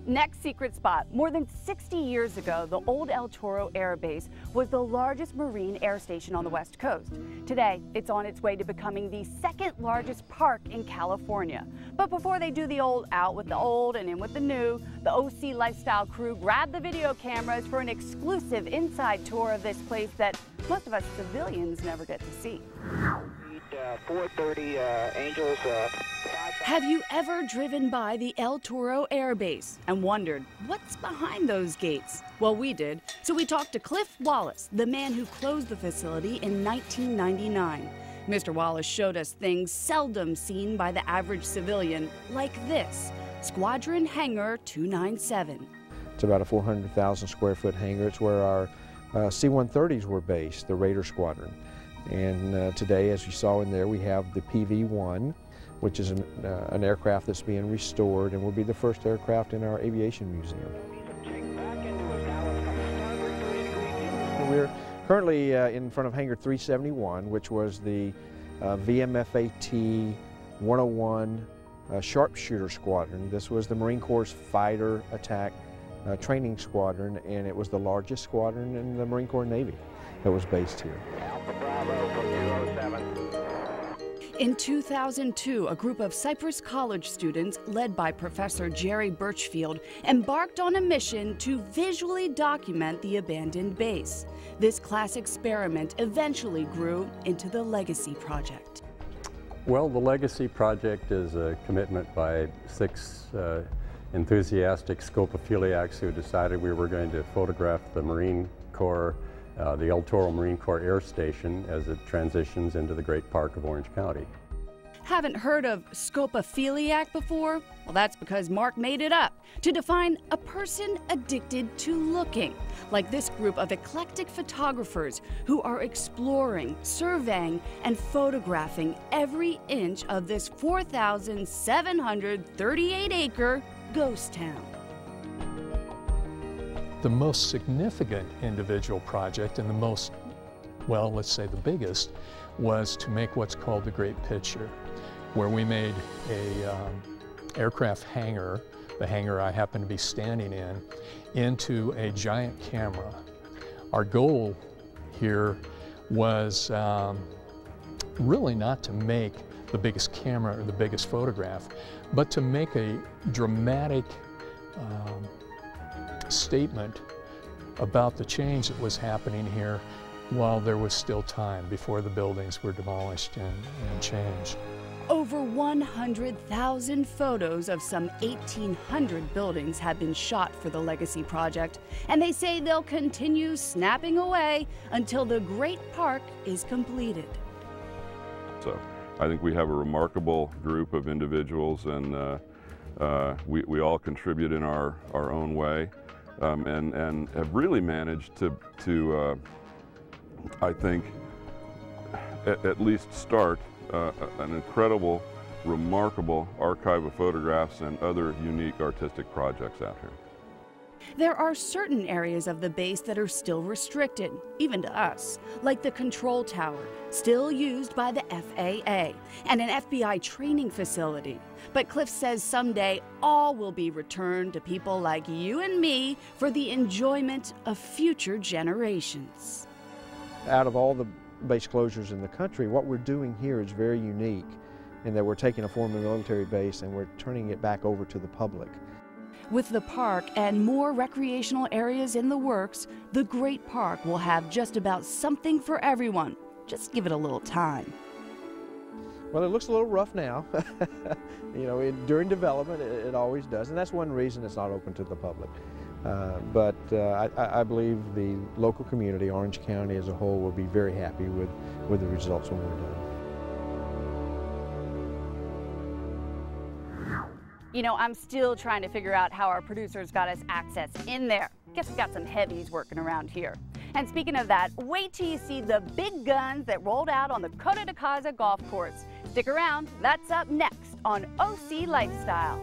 Next secret spot. More than 60 years ago, the old El Toro Air Base was the largest Marine air station on the West Coast. Today, it's on its way to becoming the second largest park in California. But before they do the old out with the old and in with the new, the OC Lifestyle crew grabbed the video cameras for an exclusive inside tour of this place that most of us civilians never get to see. 430 Angels. Have you ever driven by the El Toro Air Base and wondered what's behind those gates? Well, we did. So we talked to Cliff Wallace, the man who closed the facility in 1999. Mr. Wallace showed us things seldom seen by the average civilian, like this, Squadron Hangar 297. It's about a 400,000 square foot hangar. It's where our C-130s were based, the Raider Squadron. And today, as you saw in there, we have the PV-1, which is an aircraft that's being restored and will be the first aircraft in our aviation museum. We're currently in front of Hangar 371, which was the VMFAT 101 Sharpshooter Squadron. This was the Marine Corps' fighter attack training squadron, and it was the largest squadron in the Marine Corps Navy that was based here. In 2002, a group of Cypress College students, led by Professor Jerry Birchfield, embarked on a mission to visually document the abandoned base. This class experiment eventually grew into the Legacy Project. Well, the Legacy Project is a commitment by 6 enthusiastic scopophiliacs who decided we were going to photograph the Marine Corps, the El Toro Marine Corps Air Station as it transitions into the Great Park of Orange County. Haven't heard of scopophiliac before? Well, that's because Mark made it up to define a person addicted to looking, like this group of eclectic photographers who are exploring, surveying, and photographing every inch of this 4,738-acre ghost town. The most significant individual project and the most, well, let's say the biggest, was to make what's called the Great Picture, where we made a aircraft hangar, the hangar I happen to be standing in, into a giant camera. Our goal here was really not to make the biggest camera or the biggest photograph, but to make a dramatic statement about the change that was happening here while there was still time before the buildings were demolished and changed. Over 100,000 photos of some 1,800 buildings have been shot for the Legacy Project, and they say they'll continue snapping away until the Great Park is completed. So I think we have a remarkable group of individuals, and we all contribute in our own way, and have really managed to I think, at least start an incredible, remarkable archive of photographs and other unique artistic projects out here. There are certain areas of the base that are still restricted, even to us, like the control tower, still used by the FAA, and an FBI training facility. But Cliff says someday all will be returned to people like you and me for the enjoyment of future generations. Out of all the base closures in the country, what we're doing here is very unique in that we're taking a former military base and we're turning it back over to the public. With the park and more recreational areas in the works, the Great Park will have just about something for everyone. Just give it a little time. Well, it looks a little rough now. You know, during development, it always does, and that's one reason it's not open to the public. But I believe the local community, Orange County as a whole, will be very happy with the results when we're done. You know, I'm still trying to figure out how our producers got us access in there. Guess we got some heavies working around here. And speaking of that, wait till you see the big guns that rolled out on the Coto de Caza golf course. Stick around, that's up next on OC Lifestyle.